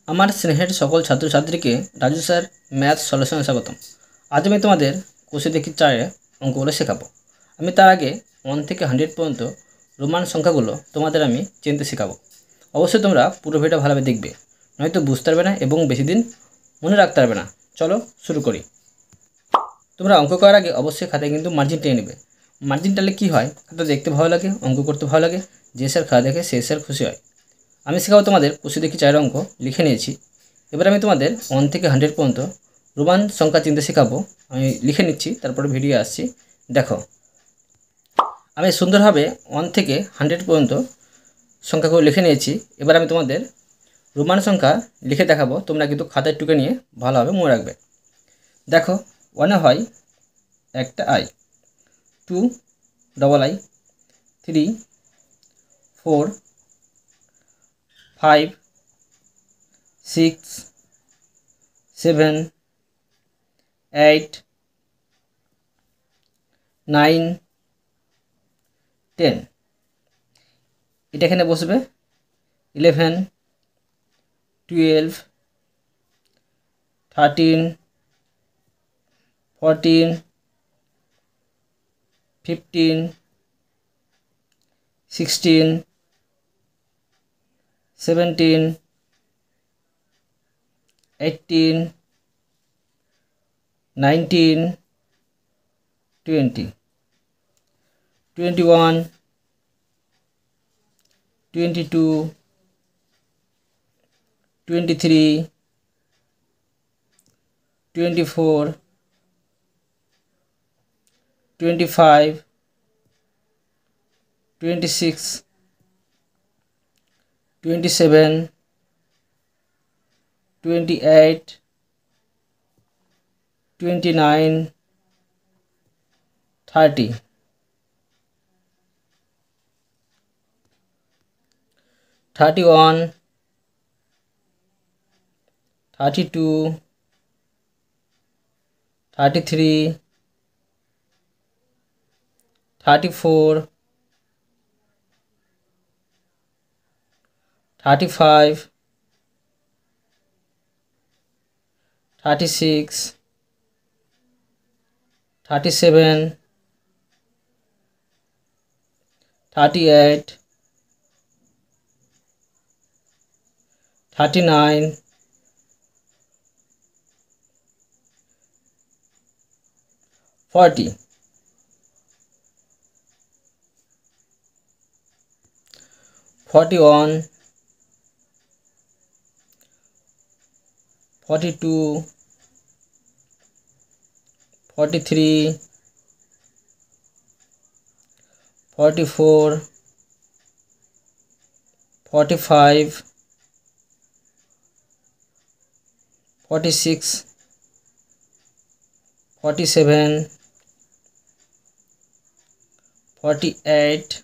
আমার স্নেহের সকল ছাত্রছাত্রীকে রাজু স্যার ম্যাথ সলিউশনে স্বাগতম। আজ আমি তোমাদের কোষে দেখি 4 অঙ্কগুলো শেখাবো। আমি তার আগে 1 থেকে 100 পর্যন্ত রোমান সংখ্যাগুলো তোমাদের আমি চিনতে শেখাবো। অবশ্যই তোমরা পুরো ভিডিওটা ভালোভাবে দেখবে, নয়তো বুঝতে পারবে না এবং বেশি দিন মনে রাখতে পারবে না। চলো শুরু করি। তোমরা অঙ্ক করার আগে অবশ্যই খাতায় কিন্তু মার্জিন টেনে নেবে। মার্জিন টানলে কী হয়, খাতা দেখতে ভালো লাগে, অঙ্ক করতে ভালো লাগে, যে স্যার খাতা দেখে সে স্যার খুশি হয়। আমি শেখাবো তোমাদের কোষে দেখি 4 অঙ্ক লিখে নিয়েছি। এবার আমি তোমাদের 1 থেকে 100 পর্যন্ত রোমান সংখ্যা চিনতে শেখাবো। আমি লিখে নিচ্ছি, তারপরে ভিডিও আসছি। দেখো, আমি সুন্দরভাবে 1 থেকে 100 পর্যন্ত সংখ্যাগুলো লিখে নিয়েছি। এবার আমি তোমাদের রোমান সংখ্যা লিখে দেখাবো, তোমরা কিন্তু খাতায় টুকে নিয়ে ভালোভাবে মনে রাখবে। দেখো, 1 হয় একটা আই, 2 ডবল আই, 3 4 5 6 7 8 9 10। এটা এখানে বসবে 11 12 13 14 15 16 17 18 19 20 21 22 23 24 25 26 27 28 29 30 31 32 33 34 35 36 37 38 39 40 41 42 43 44 45 46 47 48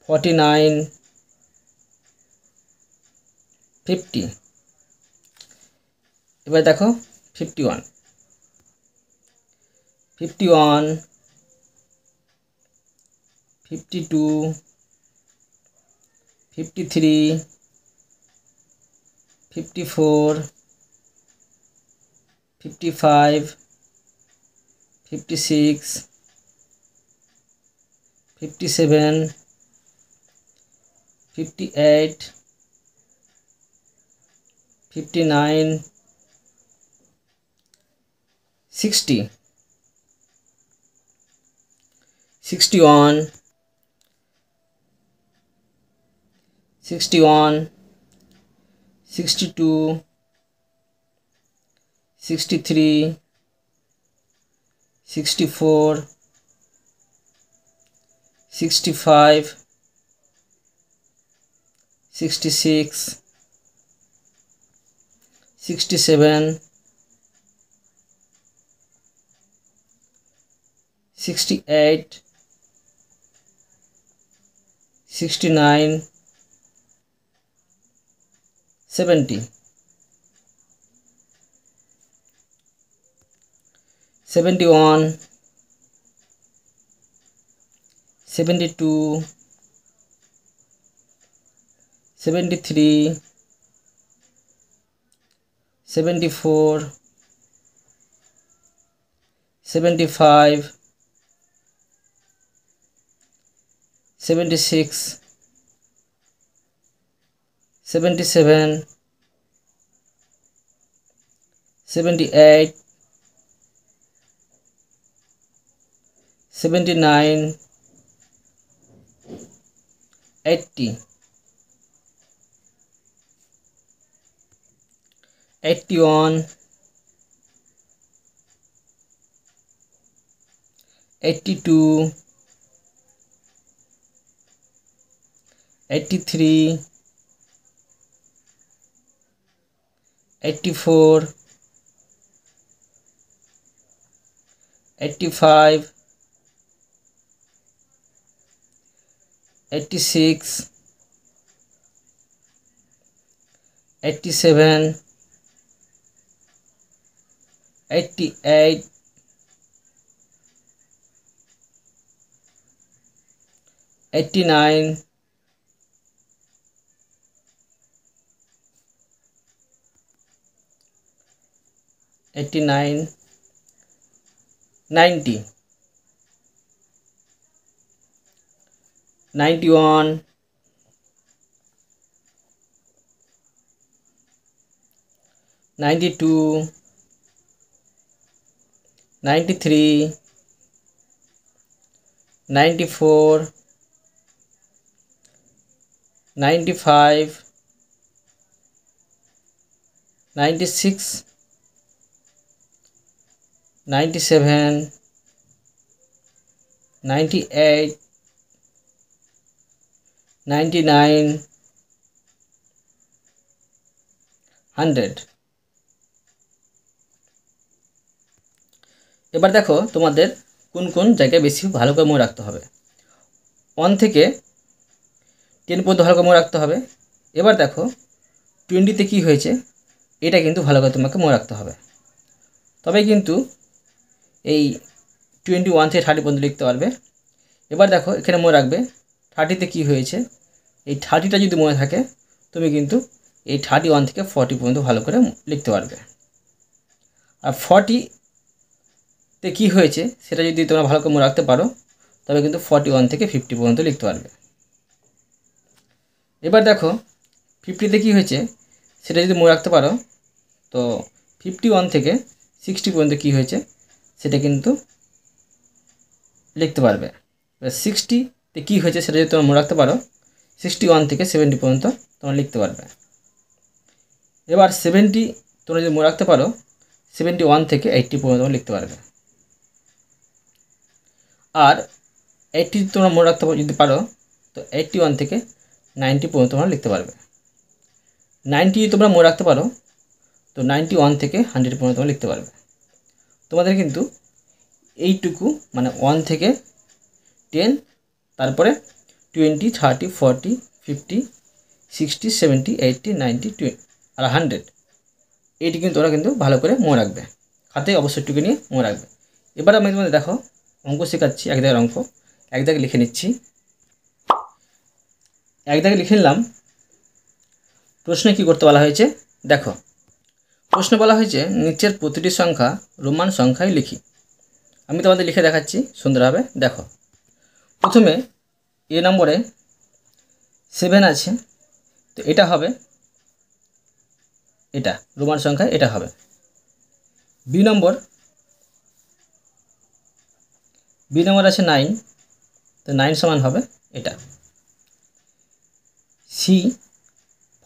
49 50। এবার দেখো 51 51 52 53 54 55 56 57 58 59 60 61 61 62 63 64 65 66 67 68 69 70 71 72 73, 74, 75, 76, 77, 78, 79, 80, 81, 82, 83, 84, 85, 86, 87, 88, 89, 89, 90, 91, 92, 93, 94, 95, 96, 97, 98, 99, 100। এবার দেখো তোমাদের কোন কোন জায়গায় বেশি ভালো করে মনে রাখতে হবে। 1 থেকে 10 পর্যন্ত ভালো করে মনে রাখতে হবে। এবার দেখো 20তে কী হয়েছে এটা কিন্তু ভালো করে তোমাকে মনে রাখতে হবে, তবে কিন্তু এই 21 থেকে 30 পর্যন্ত লিখতে পারবে। এবার দেখো এখানে মনে রাখবে 30তে কী হয়েছে, এই 30টা যদি মনে থাকে তুমি কিন্তু এই 31 থেকে 40 পর্যন্ত ভালো করে লিখতে পারবে। আর 40তে কী হয়েছে সেটা যদি তোমরা ভালো করে মনে রাখতে পারো তবে কিন্তু 41 থেকে 50 পর্যন্ত লিখতে পারবে। এবার দেখো 50তে কী হয়েছে সেটা যদি মনে রাখতে পারো তো 51 থেকে 60 পর্যন্ত কী হয়েছে সেটা কিন্তু লিখতে পারবে। 60তে কী হয়েছে সেটা যদি তোমরা মনে রাখতে পারো 61 থেকে 70 পর্যন্ত তোমরা লিখতে পারবে। এবার 70 তোমরা যদি মনে রাখতে পারো 71 থেকে 80 পর্যন্ত তোমরা লিখতে পারবে। আর 80 তোমরা মনে রাখতে যদি পারো তো 81 থেকে 90 পর্যন্ত তোমরা লিখতে পারবে। 90 যদি তোমরা মনে রাখতে পারো তো 91 থেকে 100 পর্যন্ত তোমরা লিখতে পারবে। তোমাদের কিন্তু এইটুকু মানে 1 থেকে 10, তারপরে 20, 30, 40, 50, 60, 70, 80, 90, 20 আর 100 এইটি কিন্তু তোমরা কিন্তু ভালো করে মনে রাখবে, হাতে অবশ্যই টুকে নিয়ে মনে রাখবে। এবার আমি তোমাদের দেখো অঙ্ক শেখাচ্ছি, এক দাগের অঙ্ক এক দাগে লিখে নিচ্ছি। এক দাগে লিখে নিলাম। প্রশ্নে কী করতে বলা হয়েছে দেখো, প্রশ্ন বলা হয়েছে নিচের প্রতিটি সংখ্যা রোমান সংখ্যায় লিখি। আমি তোমাদের লিখে দেখাচ্ছি সুন্দরভাবে। দেখো প্রথমে এ নম্বরে 7 আছে, তো এটা হবে, এটা রোমান সংখ্যায় এটা হবে। বি নম্বর আছে 9, তো 9 সমান হবে এটা। সি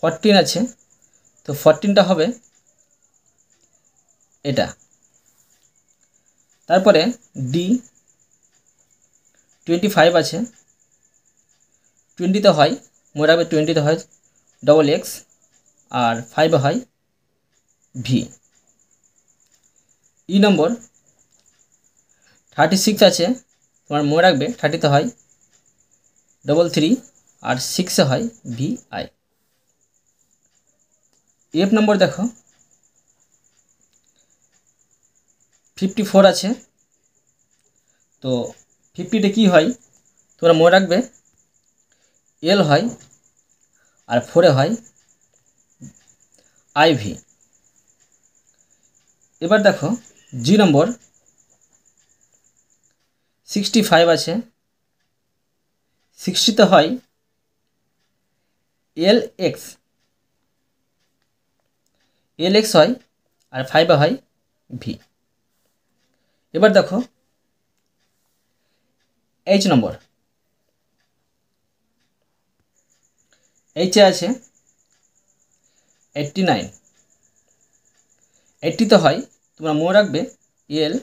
14 আছে, তো 14টা হবে এটা। তারপরে ডি 25 আছে, 20তে হয় মনে রাখবে 20তে হয় XX আর 5 হয় ভি। ই নম্বর 36 আছে, তোমার মনে রাখবে 30তে হয় 33 আর 6 হয় VI। এফ নম্বর দেখো 54 আছে, তো 50তে কী হয় তোমরা মনে রাখবে এল হয় আর 4-এ হয় IV। এবার দেখো জি নম্বর 65 আছে, 60তে হয় LX, LX হয় আর 5-এ হয় V। এবার দেখো H নম্বর, H-এ আছে 89, 80তে হয়, তোমরা মনে রাখবে L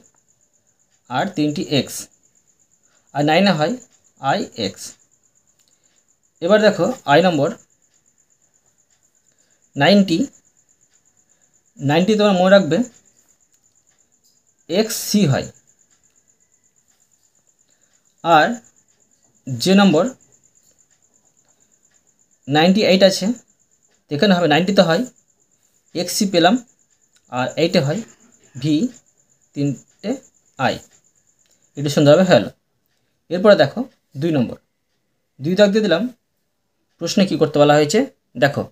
আর 3টি X, আর 9-এ হয় IX। এবার দেখো I নম্বর 90, 90 তোমরা মনে রাখবে XC হয়। আর যে নম্বর 98 আছে, এখানে হবে 90তে হয় XC পেলাম, আর 8-এ হয় V, 3টে I। এটা সুন্দরভাবে হয়ে গেল। এরপরে দেখো 2 নম্বর, 2 দাগ দিয়ে দিলাম। প্রশ্নে কি করতে বলা হয়েছে দেখো।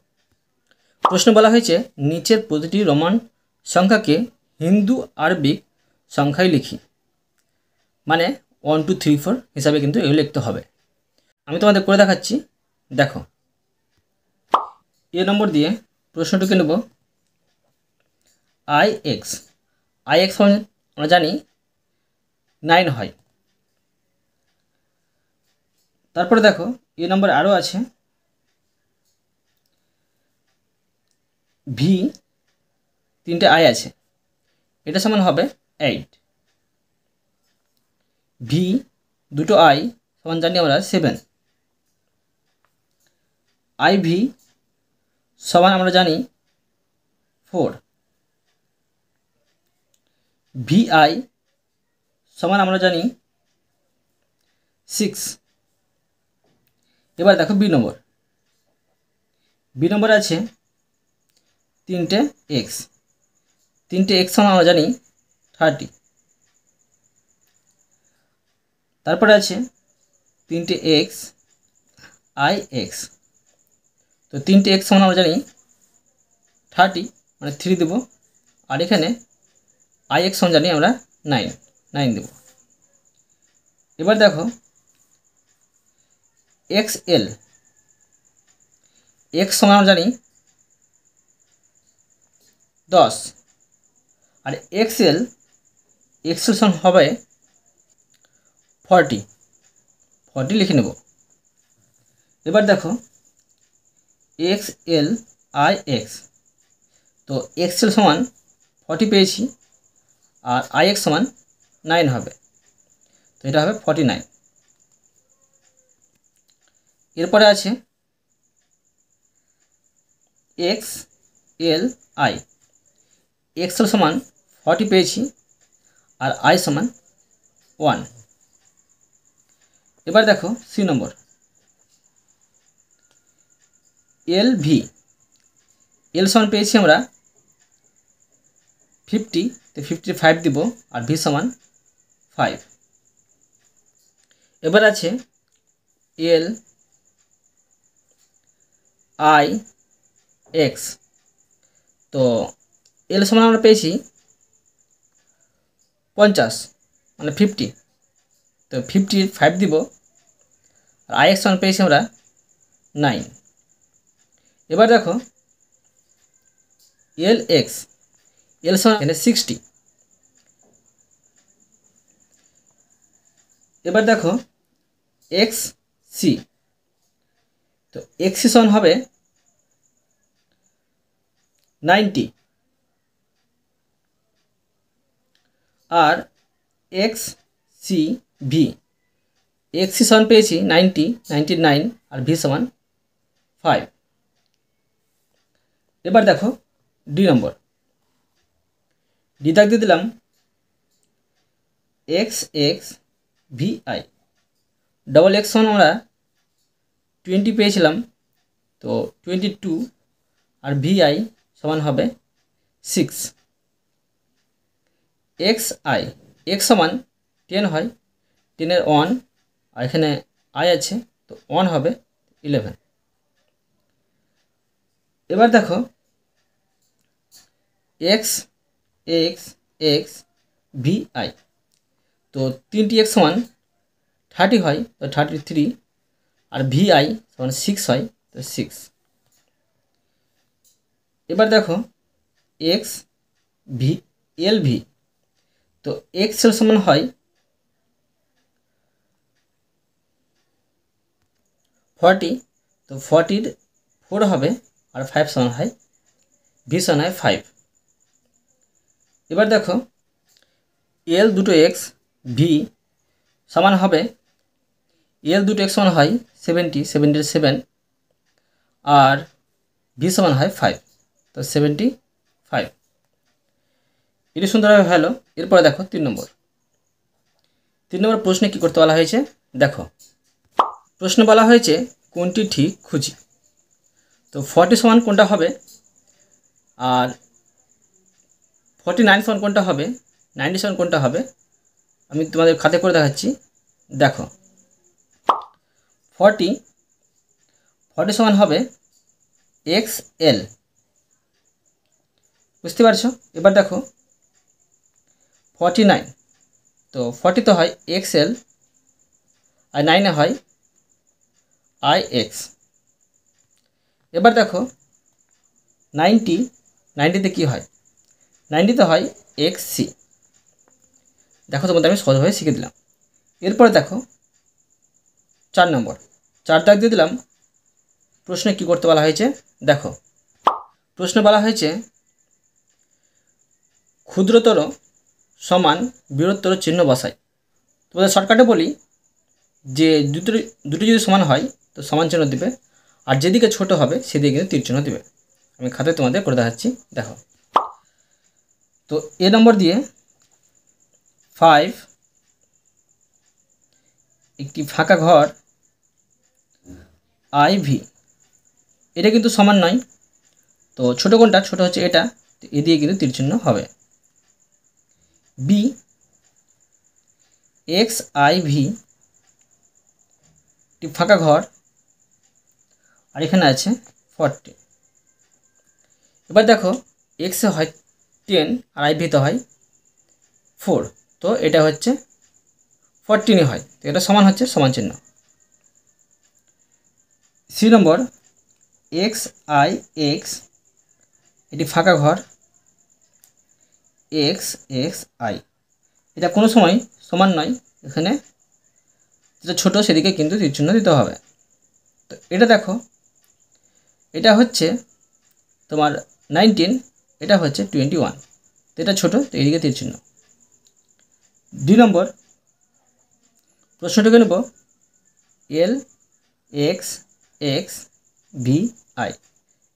প্রশ্নে বলা হয়েছে নিচের প্রতিটি রোমান সংখ্যাকে হিন্দু আরবিক সংখ্যায় লিখি, মানে 1 2 3 4 হিসাবে কিন্তু এগুলো লিখতে হবে। আমি তোমাদের করে দেখাচ্ছি, দেখো। এ নম্বর দিয়ে প্রশ্নটুকে নেব IX, IX আমরা জানি 9 হয়। তারপরে দেখো এ নম্বর আরও আছে V, 3টে I আছে, এটা সমান হবে 8। V, 2টো I সমান জানি আমরা 7। IV সমান আমরা জানি 4। VI সমান আমরা জানি 6। এবার দেখো বি নম্বর, বি নম্বর আছে 3টে X, 3টে X সমান আমরা জানি 30। তারপরে আছে 3টে X IX, তো 3টে X সমান আমরা জানি 30, মানে 3 দেব, আর এখানে IX সমান জানি আমরা 9 দেব। এবার দেখো XL, X সমান আমরা জানি 10, আর XL সমান হবে 40 লিখে নেব। এবার দেখো XL IX, তো XL সমান 40 পেয়েছি, আর IX সমান 9 হবে, তো এটা হবে 49। এরপরে আছে XLI, XL সমান 40 পেয়েছি, আর I সমান 1। এবার দেখো সি নম্বর LV, L সমান পেয়েছি আমরা 50, তো 55 দিব, আর V সমান 5। এবার আছে LIX, তো L সমান আমরা পেয়েছি 50, মানে 50, তো 55 দিব, আর IX সমান পেয়েছি আমরা 9। এবার দেখো LX, L সমান এখানে 60। এবার দেখো XC, তো XC সমান হবে 90, আর XCV, XC সমান পেয়েছি 90, 99, আর V সমান 5। এবার দেখো ডি নম্বর, ডি দাগ দিয়ে দিলাম XXVI, ডবল X সমান আমরা 20 পেয়েছিলাম, তো 22, আর VI সমান হবে 6। XI, X সমান 10 হয়, 10-এর 1, আর এখানে I আছে, তো 1 হবে 11। এবার দেখো x x x V I, তো 3টি এক্স সমান 30 হয় তো 33, আর ভি আই সমান 6 হয় তো 6। এবার দেখো এক্স ভি এল ভি, তো এক্স এল সমান হয় 40, তো 40 4 হবে, আর 5 সমান হয় ভি সমান হয় 5। এবার দেখো এল দুটো এক্স ভি সমান হবে, এল দুটো এক্স সমান হয় 70, 7, আর ভি সমান হয় 5, তো 75। এটি সুন্দরভাবে হলো। এরপরে দেখো 3 নম্বর প্রশ্নে কী করতে বলা হয়েছে দেখো। প্রশ্ন বলা হয়েছে কোনটি ঠিক খুঁজি। তো 40 সমান কোনটা হবে, আর 49 সমান কোনটা হবে, 97 কোনটা হবে, আমি তোমাদের খাতে করে দেখাচ্ছি। দেখো 40 সমান হবে এক্স এল, বুঝতে পারছো। এবার দেখো 49, তো 40 তো হয় এক্স এল, আর 9 হয় আই এক্স। এবার দেখো 90তে কী হয়, 90তে হয় এক্স সি। দেখো তোমাদের আমি সহজভাবে শিখে দিলাম। এরপরে দেখো 4 নম্বর, 4 দাগ দিয়ে দিলাম। প্রশ্নে কী করতে বলা হয়েছে দেখো। প্রশ্নে বলা হয়েছে ক্ষুদ্রতর সমান বৃহত্তর চিহ্ন বসাই। তোমাদের শর্টকাটে বলি যে দুটো যদি সমান হয় তো সমান চিহ্ন দিবে, আর যেদিকে ছোট হবে সেদিকে কিন্তু তীর চিহ্ন দিবে। আমি খাতায় তোমাদের করে দেখাচ্ছি দেখো। তো এ নম্বর দিয়ে 5, একটি ফাঁকা ঘর আই ভি, এটা কিন্তু সমান নয়, তো ছোটো কোনটা, ছোটো হচ্ছে এটা, তো এ দিয়ে কিন্তু তীর চিহ্ন হবে। বি এক্স আই ভি, একটি ফাঁকা ঘর, আর এখানে আছে 40। এবার দেখো এক্সে হয় 10 আর আই ভিতে হয় 4, তো এটা হচ্ছে 14 হয়, তো এটা সমান হচ্ছে সমান চিহ্ন। C number X I X, এটি ফাঁকা ঘর এক্স এক্স আই, এটা কোনো সময় সমান নয়, এখানে যেটা ছোটো সেদিকে কিন্তু তীর চিহ্ন দিতে হবে। তো এটা দেখো এটা হচ্ছে তোমার 19, এটা হচ্ছে 21, তো এটা ছোটো, তো এইদিকে তীর চিহ্ন। 2 নম্বর প্রশ্নটাকে নেব L X x V I,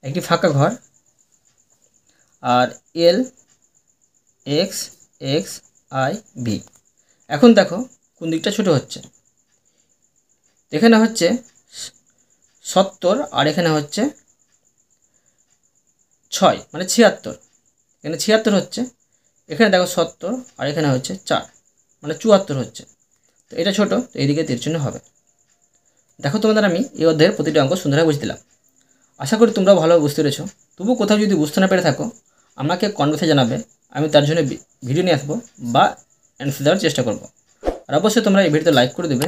একটি ফাঁকা ঘর, আর L X x I V. এখন দেখো কোন দিকটা ছোটো হচ্ছে, এখানে হচ্ছে 70, আর এখানে হচ্ছে 6 মানে 76, এখানে 76 হচ্ছে, এখানে দেখো 70, আর এখানে হচ্ছে 4 মানে 74 হচ্ছে, তো এটা ছোটো, তো এইদিকে তীর চিহ্ন হবে। দেখো তোমাদের আমি এই অধ্যায়ের প্রতিটি অঙ্ক সুন্দরভাবে বুঝে দিলাম। আশা করি তোমরা ভালোভাবে বুঝতে পেরেছো। তবু কোথাও যদি বুঝতে না পেরে থাকো আমাকে কমেন্টে জানাবে, আমি তার জন্য ভিডিও নিয়ে আসবো বা অ্যান্সার দেওয়ার চেষ্টা করব। আর অবশ্যই তোমরা এই ভিডিওতে লাইক করে দেবে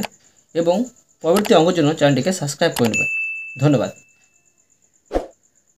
এবং পরবর্তী অঙ্কের জন্য চ্যানেলটিকে সাবস্ক্রাইব করে নেবে। ধন্যবাদ।